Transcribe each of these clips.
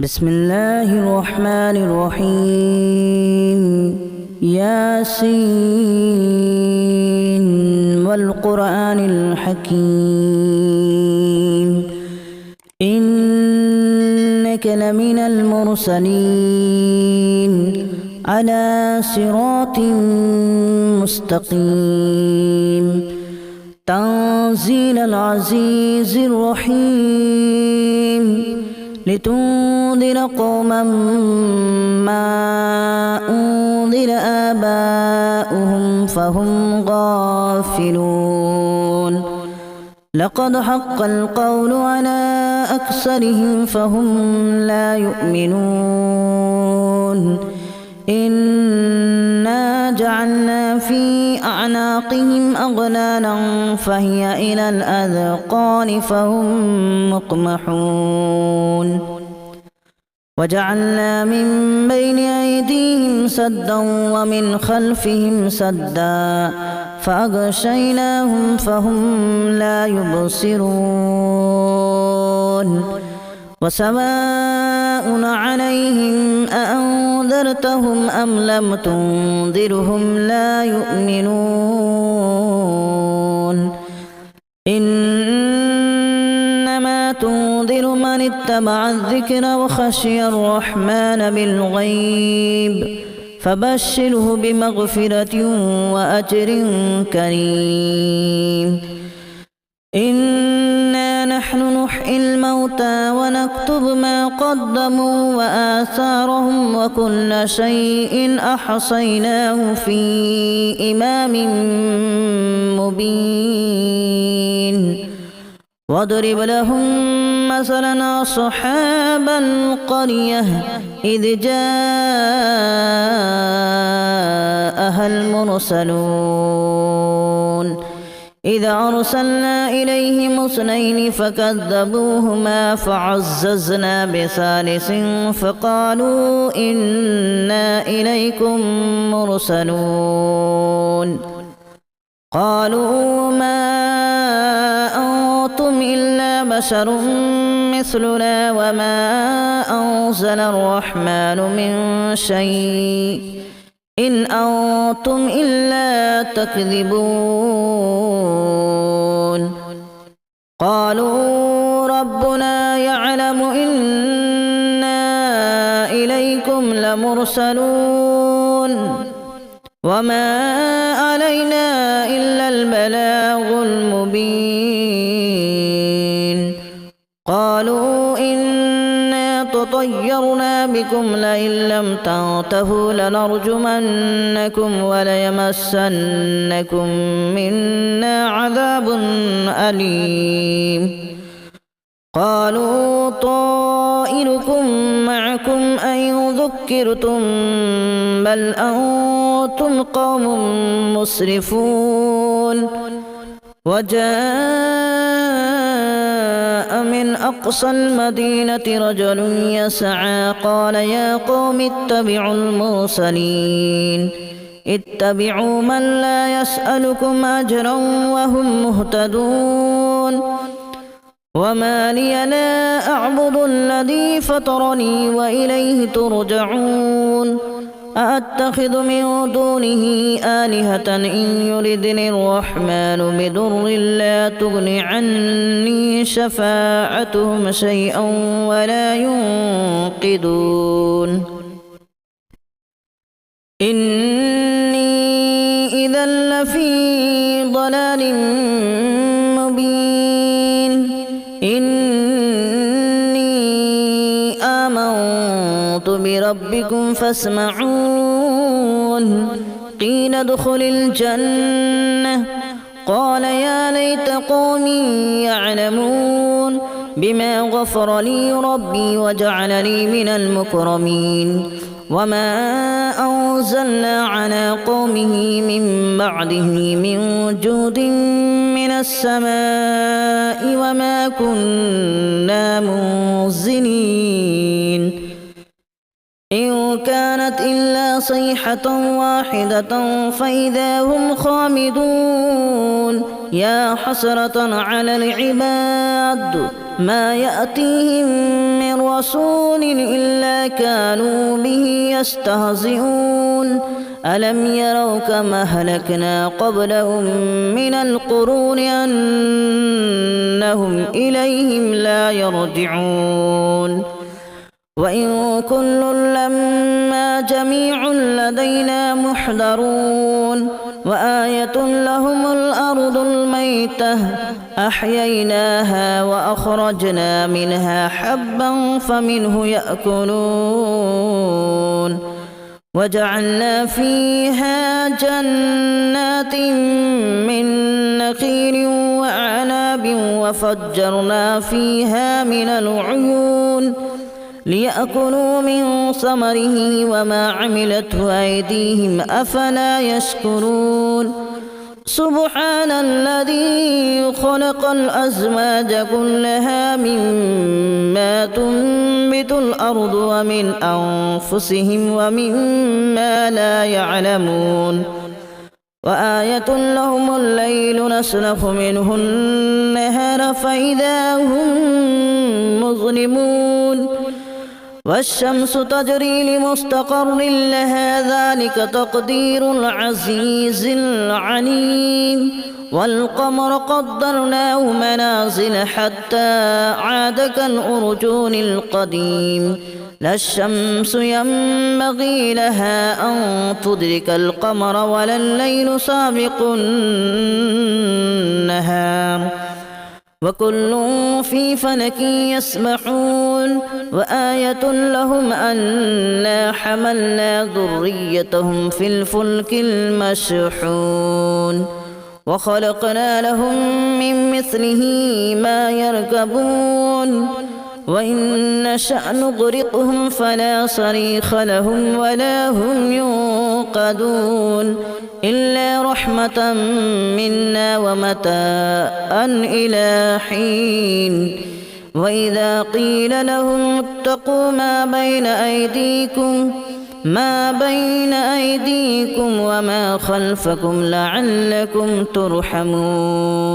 بسم الله الرحمن الرحيم ياسين والقرآن الحكيم إنك لمن المرسلين على صراط مستقيم تنزيل العزيز الرحيم لتنذر قوما ما أنذر آباؤهم فهم غافلون لقد حق القول على أكثرهم فهم لا يؤمنون إنا جعلنا في أعناقهم أغلالا فهي إلى الأذقان فهم مقمحون وجعلنا من بين أيديهم سدا ومن خلفهم سدا فأغشيناهم فهم لا يبصرون وسواء عليهم أأنذرتهم أم لم تنذرهم لا يؤمنون إنما تنذر من اتبع الذكر وخشي الرحمن بالغيب فبشره بمغفرة وأجر كريم إنا نحن نحيي الموتى ونكتب ما قدموا وآثارهم وكل شيء أحصيناه في إمام مبين واضرب لهم مثلا أصحاب القرية إذ جاءها المرسلون إذا أرسلنا إليهم اثنين فكذبوهما فعززنا بثالث فقالوا إنا إليكم مرسلون قالوا ما أنتم إلا بشر مثلنا وما أنزل الرحمن من شيء إن أنتم إلا تكذبون قالوا ربنا يعلم إنا إليكم لمرسلون وما علينا إلا البلاغ المبين قالوا إنا تطيرنا بكم لئن لم تنتهوا لنرجمنكم وليمسنكم منا عذاب أليم قالوا طائركم معكم أن ذكرتم بل أنتم قوم مسرفون وجاء من أقصى المدينة رجل يسعى قال يا قوم اتبعوا المرسلين اتبعوا من لا يسألكم أجرا وهم مهتدون وما لي لا أعبد الذي فطرني وإليه ترجعون أأتخذ من دونه آلهة إن يردني الرحمن بضر لا تغن عني شفاعتهم شيئا ولا ينقذون إني إذا لفي ضلال مبين إني آمنت بربكم فاسمعون قيل ادخل الجنة قال يا ليت قومي يعلمون بما غفر لي ربي وجعلني من المكرمين وما أنزلنا على قومه من بعده من جود من السماء وما كنا منزلين إن كانت إلا صيحة واحدة فإذا هم خامدون يا حسرة على العباد ما يأتيهم من رسول إلا كانوا به يستهزئون ألم يروا كما أهلكنا قبلهم من القرون أنهم إليهم لا يرجعون وإن كل لما جميع لدينا محضرون وآية لهم الأرض الميتة أحييناها وأخرجنا منها حبا فمنه يأكلون وجعلنا فيها جنات من نخيل وأعناب وفجرنا فيها من العيون ليأكلوا من ثمره وما عملته أيديهم أفلا يشكرون سبحان الذي خلق الأزواج كلها مما تنبت الأرض ومن أنفسهم ومما لا يعلمون وآية لهم الليل نسلخ منه النهار فإذا هم مظلمون والشمس تجري لمستقر لها ذلك تقدير العزيز العليم والقمر قدرناه منازل حتى عاد كالأرجون القديم لا الشمس ينبغي لها أن تدرك القمر ولا الليل سابق النهار وكل في فلك يسبحون وآية لهم أنا حملنا ذريتهم في الفلك المشحون وخلقنا لهم من مثله ما يركبون وإن نشأ نغرقهم فلا صريخ لهم ولا هم ينقذون إلا رحمة منا ومتاعا إلى حين وإذا قيل لهم اتقوا ما بين أيديكم وما خلفكم لعلكم ترحمون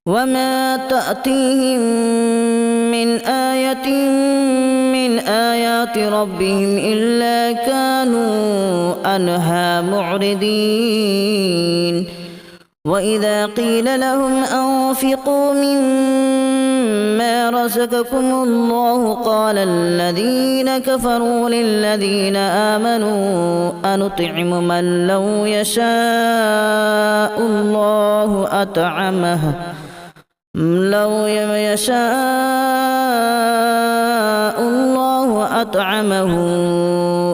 وما تأتيهم من آية من آيات ربهم إلا كانوا عنها معرضين وإذا قيل لهم أنفقوا مما رزقكم الله قال الذين كفروا للذين آمنوا أنطعم من لو يشاء الله أطعمه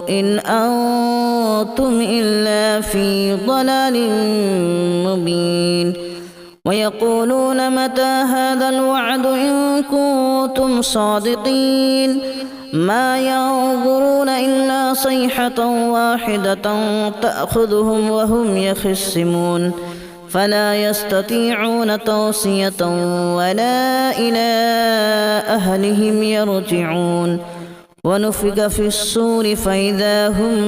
إن أنتم إلا في ضلال مبين ويقولون متى هذا الوعد إن كنتم صادقين ما ينظرون إلا صيحة واحدة تأخذهم وهم يخصمون فلا يستطيعون توصية ولا إلى أهلهم يرجعون ونفخ في الصور فإذا هم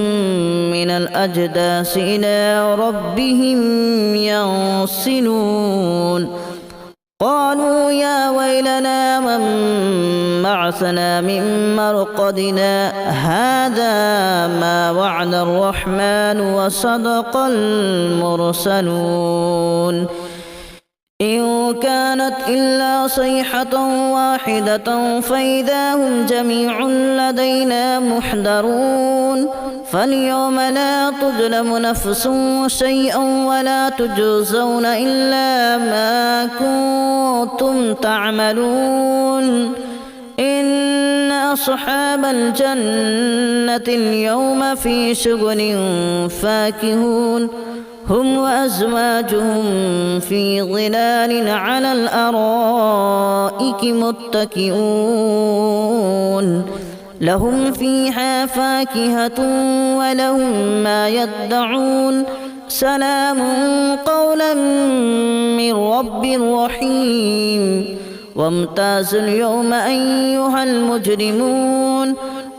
من الأجداث إلى ربهم ينسلون قالوا يا ويلنا من بعثنا من مرقدنا هذا ما وعد الرحمن وصدق المرسلون إن كانت إلا صيحة واحدة فإذا هم جميع لدينا محضرون فاليوم لا تظلم نفس شيئا ولا تجزون إلا ما كنتم تعملون إن أصحاب الجنة اليوم في شغل فاكهون هم وأزواجهم في ظلال على الأرائك متكئون لهم فيها فاكهة ولهم ما يدعون سلام قولا من رب رحيم وامتازوا اليوم أيها المجرمون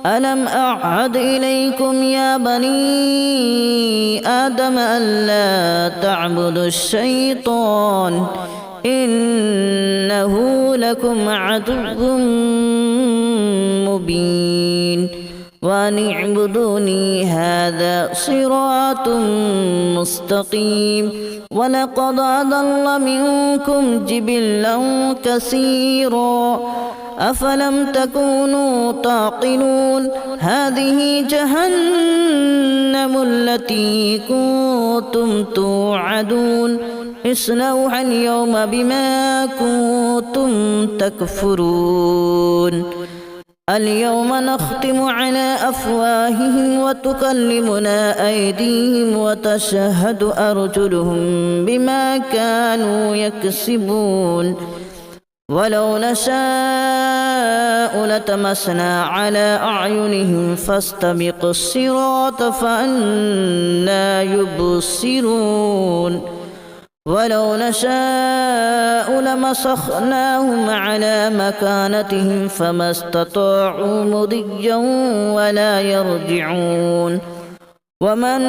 ألم أعهد إليكم يا بني آدم ألا تعبدوا الشيطان إنه لكم عدو مبين وأن اعبدوني هذا صراط مستقيم ولقد أضل منكم جبلا كثيرا أفلم تكونوا تعقلون هذه جهنم التي كنتم توعدون اصلوها اليوم بما كنتم تكفرون اليوم نختم على أفواههم وتكلمنا أيديهم وتشهد أرجلهم بما كانوا يكسبون ولو نشاء لتمسنا على أعينهم فاستبقوا الصراط فأنى يبصرون ولو نشاء لمسخناهم على مكانتهم فما استطاعوا مضيا ولا يرجعون ومن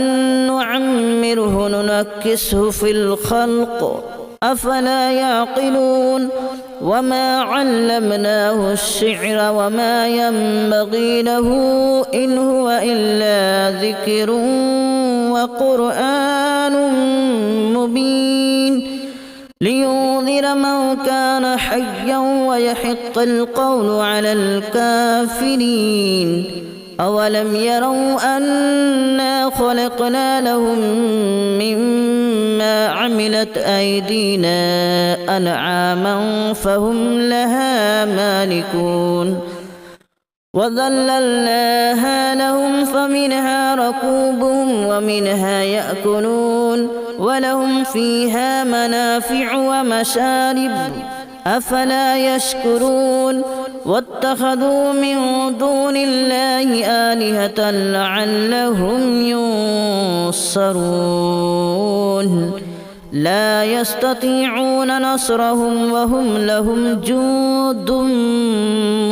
نعمره ننكسه في الخلق أفلا يعقلون وما علمناه الشعر وما ينبغي له إن هو إلا ذكر وقرآن مبين لينذر من كان حيا ويحق القول على الكافرين أولم يروا أنا خلقنا لهم مما عملت أيدينا أنعاما فهم لها مالكون وذللناها لهم فمنها ركوبهم ومنها يأكلون ولهم فيها منافع ومشارب أفلا يشكرون واتخذوا من دون الله آلهة لعلهم ينصرون لا يستطيعون نصرهم وهم لهم جند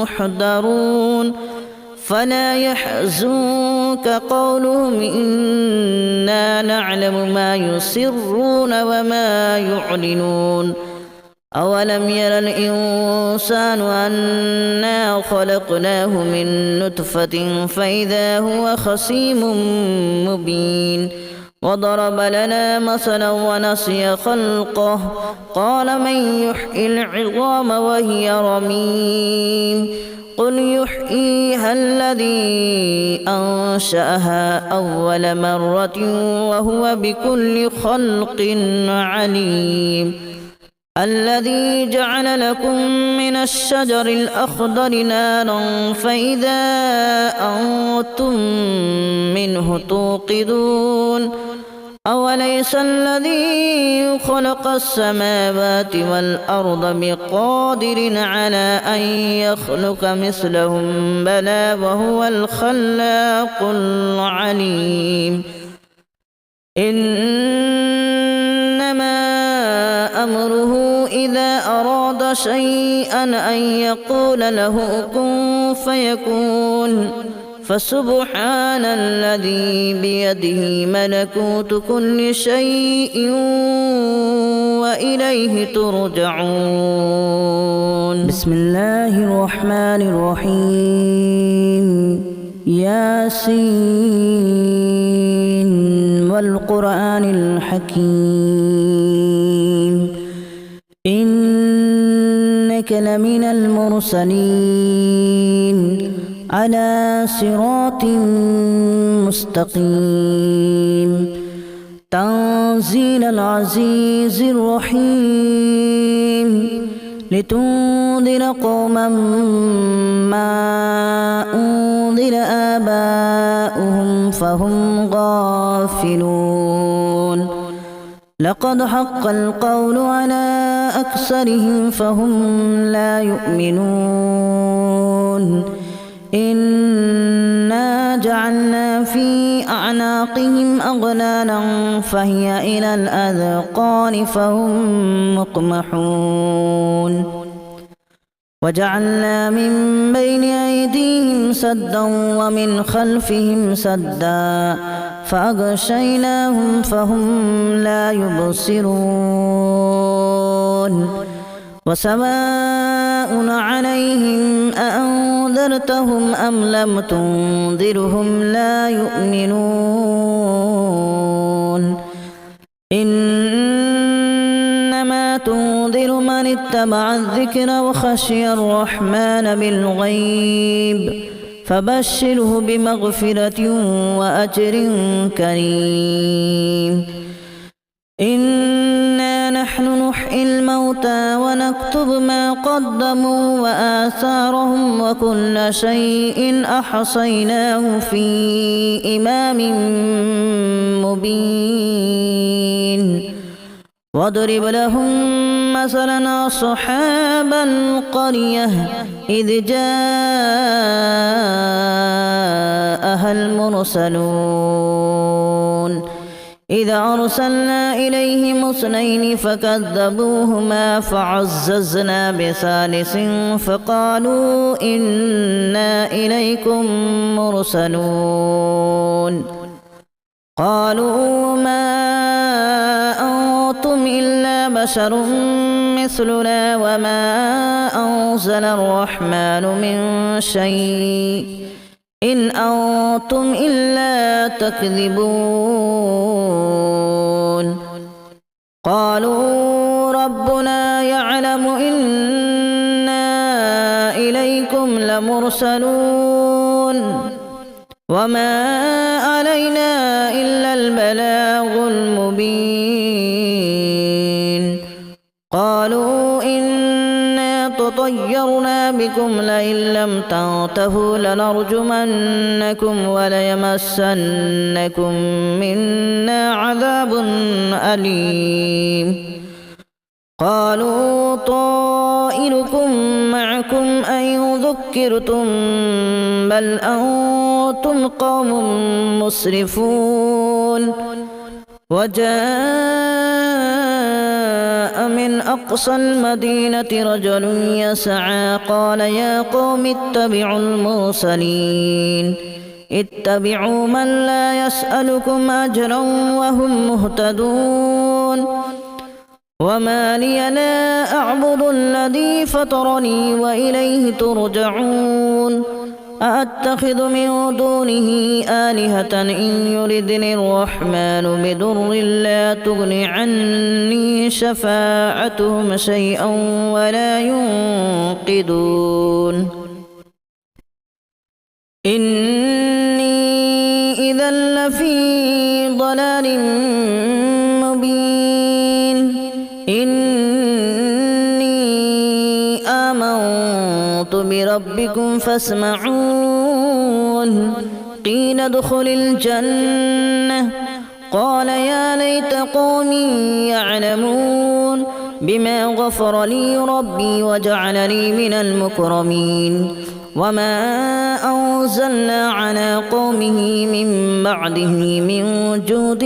محضرون فلا يحزنك قولهم إنا نعلم ما يسرون وما يعلنون أولم ير الإنسان أنا خلقناه من نطفة فإذا هو خصيم مبين وضرب لنا مثلا ونسي خلقه قال من يحيي العظام وهي رميم قل يحييها الذي أنشأها أول مرة وهو بكل خلق عليم الذي جعل لكم من الشجر الأخضر نارا فإذا أنتم منه توقدون أوليس الذي خلق السماوات والأرض بقادر على أن يخلق مثلهم بلى وهو الخلاق العليم إنما أمره إذا أراد شيئا أن يقول له كن فيكون فسبحان الذي بيده ملكوت كل شيء وإليه ترجعون بسم الله الرحمن الرحيم ياسين والقرآن الحكيم إنك لمن المرسلين على صراط مستقيم تنزيل العزيز الرحيم لتنذر قوما ما أنذر آباؤهم فهم غافلون لقد حق القول على أكثرهم فهم لا يؤمنون إنا جعلنا في أعناقهم أغلالا فهي إلى الأذقان فهم مقمحون وجعلنا من بين أيديهم سدا ومن خلفهم سدا فأغشيناهم فهم لا يبصرون وسواء عليهم أأنذرتهم أم لم تنذرهم لا يؤمنون إنما تنذر من اتبع الذكر وخشي الرحمن بالغيب فبشره بمغفرة وأجر كريم إنا نحن نحيي الموتى ونكتب ما قدموا وآثارهم وكل شيء أحصيناه في إمام مبين واضرب لهم مثلا أصحاب القرية إذ جاءها المرسلون إذا أرسلنا إليهم اثنين فكذبوهما فعززنا بثالث فقالوا إنا إليكم مرسلون قالوا ما أنتم إلا بشر مثلنا وما أنزل الرحمن من شيء إن أنتم إلا تكذبون قالوا ربنا يعلم إنا إليكم لمرسلون وما علينا إلا البلاغ المبين قالوا إنا تطيرنا بكم لئن لم تنتهوا لنرجمنكم وليمسنكم منا عذاب أليم قالوا طائركم معكم أن ذكرتم بل أنتم قوم مسرفون وجاء من أقصى المدينة رجل يسعى قال يا قوم اتبعوا المرسلين اتبعوا من لا يسألكم أجرا وهم مهتدون وما لي لا أعبد الذي فطرني وإليه ترجعون أأتخذ من دونه آلهة إن يردني الرحمن بضر لا تغن عني شفاعتهم شيئا ولا ينقذون إني إذا لفي ضلال مبين إني آمنت بربكم فاسمعون قيل ادخل الجنة قال يا ليت قومي يعلمون بما غفر لي ربي وجعلني من المكرمين وما أنزلنا على قومه من بعده من جود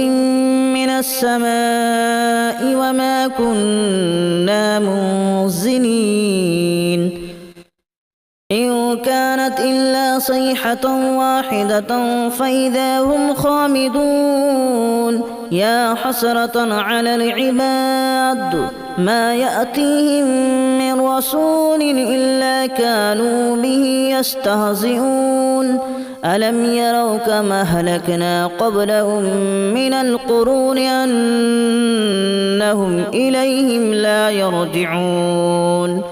من السماء وما كنا منزلين إن كانت إلا صيحة واحدة فإذا هم خامدون يا حسرة على العباد ما يأتيهم من رسول إلا كانوا به يستهزئون ألم يروا كما أهلكنا قبلهم من القرون أنهم إليهم لا يرجعون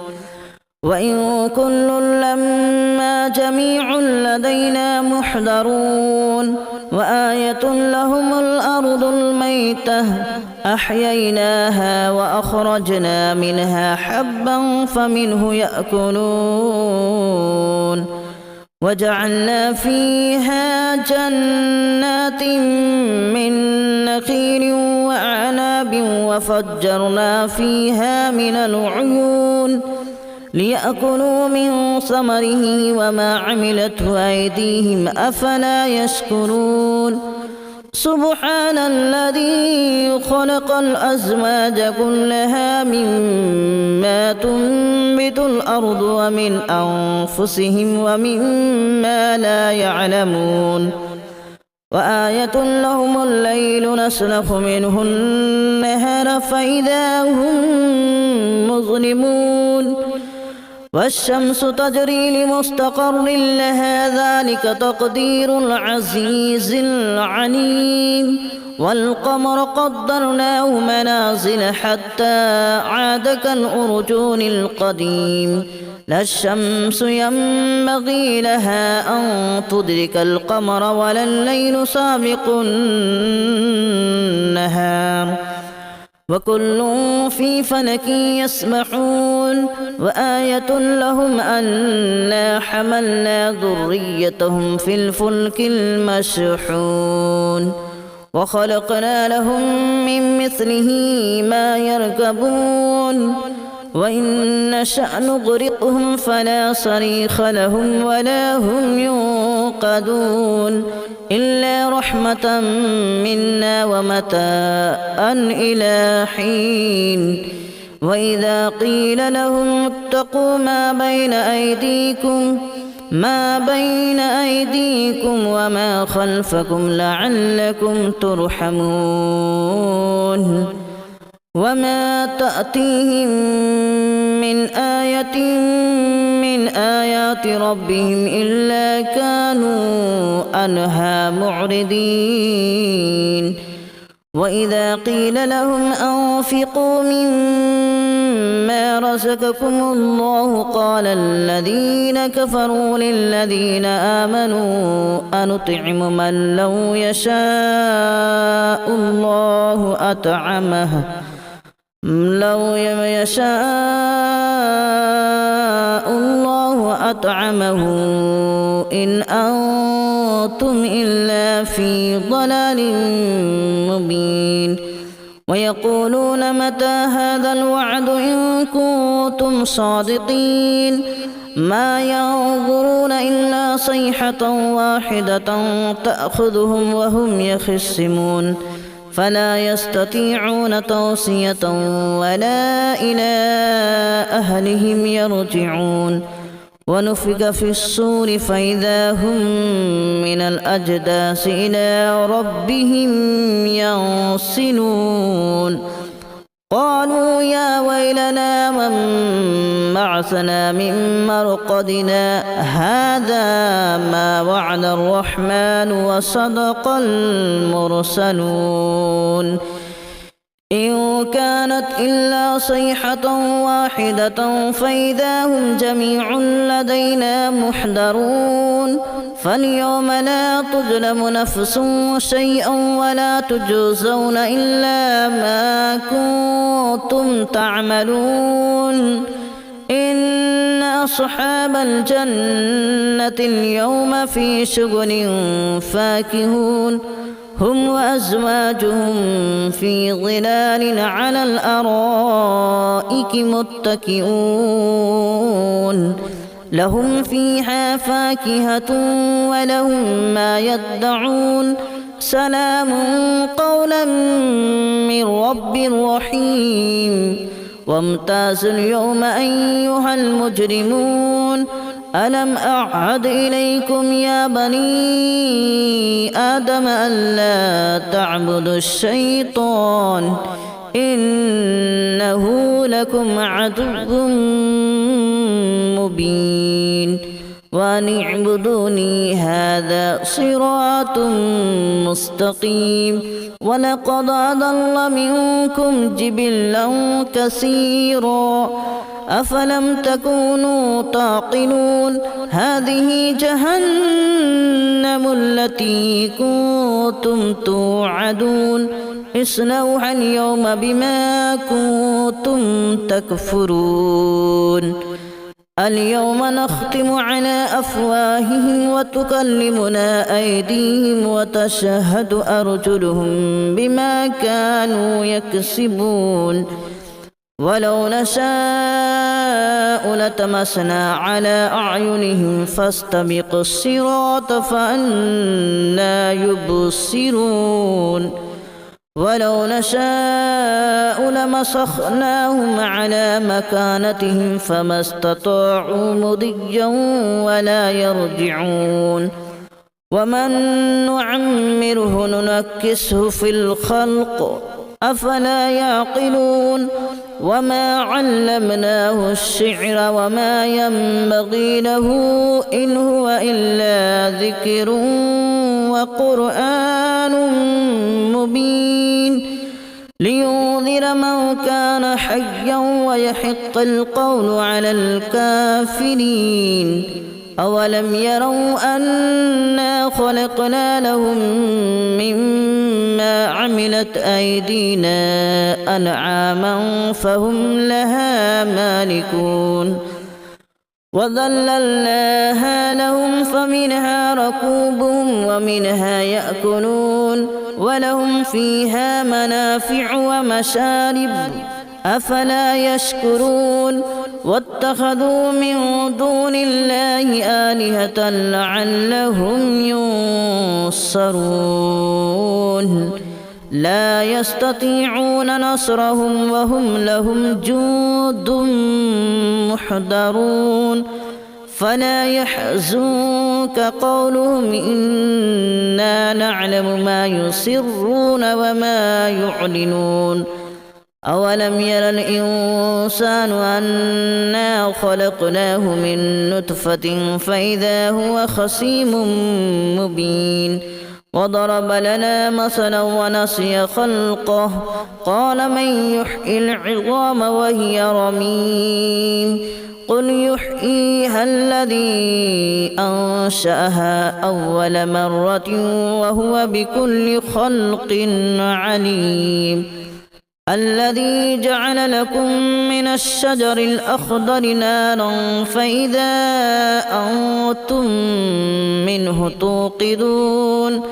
وإن كل لما جميع لدينا محضرون وآية لهم الأرض الميتة أحييناها وأخرجنا منها حبا فمنه يأكلون وجعلنا فيها جنات من نخيل وأعناب وفجرنا فيها من العيون ليأكلوا من ثمره وما عملته أيديهم أفلا يشكرون سبحان الذي خلق الأزواج كلها مما تنبت الأرض ومن أنفسهم ومما لا يعلمون وآية لهم الليل نسلخ منه النهار فإذا هم مظلمون والشمس تجري لمستقر لها ذلك تقدير العزيز العليم والقمر قدرناه منازل حتى عاد كالأرجون القديم لا الشمس ينبغي لها أن تدرك القمر ولا الليل سابق النهار وكل في فلك يسبحون وآية لهم أنا حملنا ذريتهم في الفلك المشحون وخلقنا لهم من مثله ما يركبون وإن نشأ نغرقهم فلا صريخ لهم ولا هم ينقذون إلا رحمة منا ومتاعا إلى حين وإذا قيل لهم اتقوا ما بين أيديكم وما خلفكم لعلكم ترحمون وما تأتيهم من آية من آيات ربهم إلا كانوا عنها معرضين وإذا قيل لهم أنفقوا مما رزقكم الله قال الذين كفروا للذين آمنوا أنطعم من لو يشاء الله أطعمه إن أنتم إلا في ضلال مبين ويقولون متى هذا الوعد إن كنتم صادقين ما ينظرون إلا صيحة واحدة تأخذهم وهم يخصمون فلا يستطيعون توصية ولا إلى أهلهم يرجعون ونفخ في الصور فإذا هم من الأجداث إلى ربهم ينسلون قالوا يا ويلنا من بعثنا من مرقدنا هذا ما وعد الرحمن وصدق المرسلون إن كانت إلا صيحة واحدة فإذا هم جميع لدينا محضرون فاليوم لا تظلم نفس شيئا ولا تجزون إلا ما كنتم تعملون إن أصحاب الجنة اليوم في شغل فاكهون هم وأزواجهم في ظلال على الأرائك متكئون لهم فيها فاكهة ولهم ما يدعون سلام قولا من رب رحيم وامتازوا اليوم أيها المجرمون ألم أعهد إليكم يا بني آدم ألا تعبدوا الشيطان إنه لكم عدو مبين وأن اعبدوني هذا صراط مستقيم ولقد أضل منكم جبلا كثيرا أفلم تكونوا تعقلون هذه جهنم التي كنتم توعدون اصلوها اليوم بما كنتم تكفرون اليوم نختم على أفواههم وتكلمنا أيديهم وتشهد أرجلهم بما كانوا يكسبون ولو نشاء لتمسنا على أعينهم فاستبقوا الصراط فأنى يبصرون ولو نشاء لمسخناهم على مكانتهم فما استطاعوا مضيا ولا يرجعون ومن نعمره ننكسه في الخلق أفلا يعقلون وما علمناه الشعر وما ينبغي له إن هو إلا ذكر وقرآن مبين لينذر من كان حيا ويحق القول على الكافرين أولم يروا أنا خلقنا لهم مما عملت أيدينا أنعاما فهم لها مالكون وذللناها لهم فمنها ركوبهم ومنها يأكلون ولهم فيها منافع ومشارب أفلا يشكرون واتخذوا من دون الله آلهة لعلهم ينصرون لا يستطيعون نصرهم وهم لهم جند محضرون فلا يحزنك قولهم إنا نعلم ما يسرون وما يعلنون أولم ير الإنسان أنا خلقناه من نطفة فإذا هو خصيم مبين وضرب لنا مثلا ونسي خلقه قال من يحيي العظام وهي رميم قل يحييها الذي أنشأها أول مرة وهو بكل خلق عليم الذي جعل لكم من الشجر الأخضر نارا فإذا أنتم منه توقدون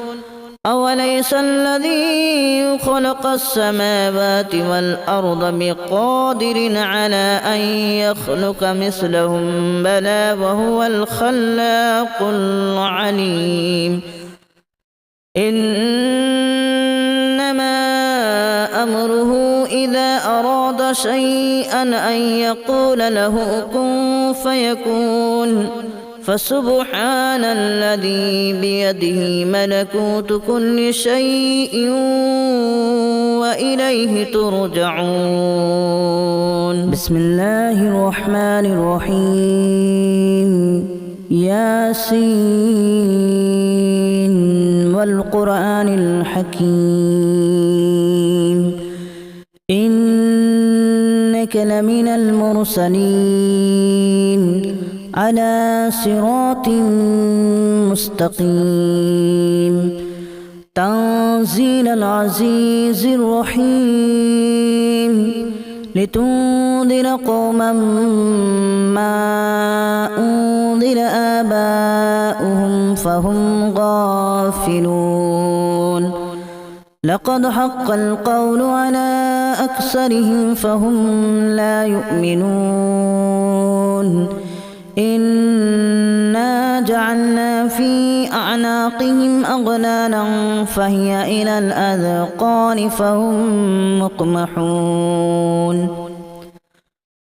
أوليس الذي خلق السماوات والأرض بقادر على أن يخلق مثلهم بلى وهو الخلاق العليم إنما أمره إذا أراد شيئا أن يقول له كن فيكون فسبحان الذي بيده ملكوت كل شيء وإليه ترجعون بسم الله الرحمن الرحيم ياسين والقرآن الحكيم إنك لمن المرسلين على صراط مستقيم تنزيل العزيز الرحيم لتنذر قوما ما أنذر آباؤهم فهم غافلون لقد حق القول على أكثرهم فهم لا يؤمنون إنا جعلنا في أعناقهم أغلالا فهي إلى الأذقان فهم مقمحون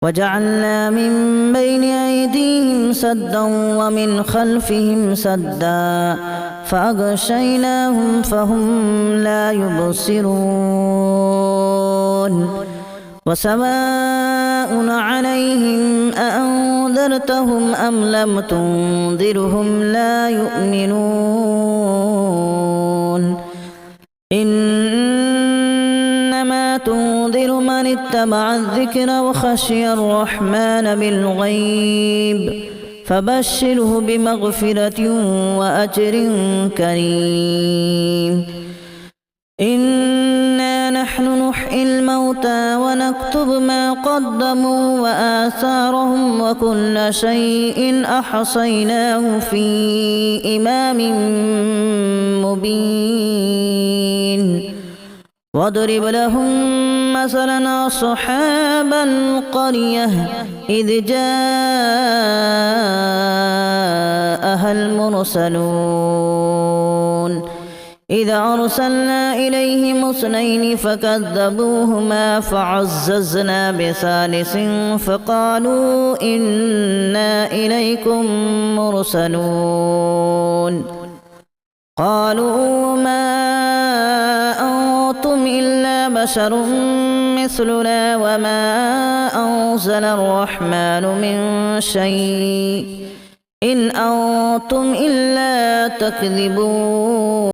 وجعلنا من بين أيديهم سدا ومن خلفهم سدا فأغشيناهم فهم لا يبصرون وسواء عليهم أأنذرتهم أم لم تنذرهم لا يؤمنون إنما تنذر من اتبع الذكر وخشي الرحمن بالغيب فبشره بمغفرة وأجر كريم إنا نحن نحيي الموتى ونكتب ما قدموا وآثارهم وكل شيء أحصيناه في إمام مبين واضرب لهم مثلا أصحاب القرية إذ جاءها المرسلون إذا أرسلنا إليهم اثنين فكذبوهما فعززنا بثالث فقالوا إنا إليكم مرسلون قالوا ما أنتم إلا بشر مثلنا وما أنزل الرحمن من شيء إن أنتم إلا تكذبون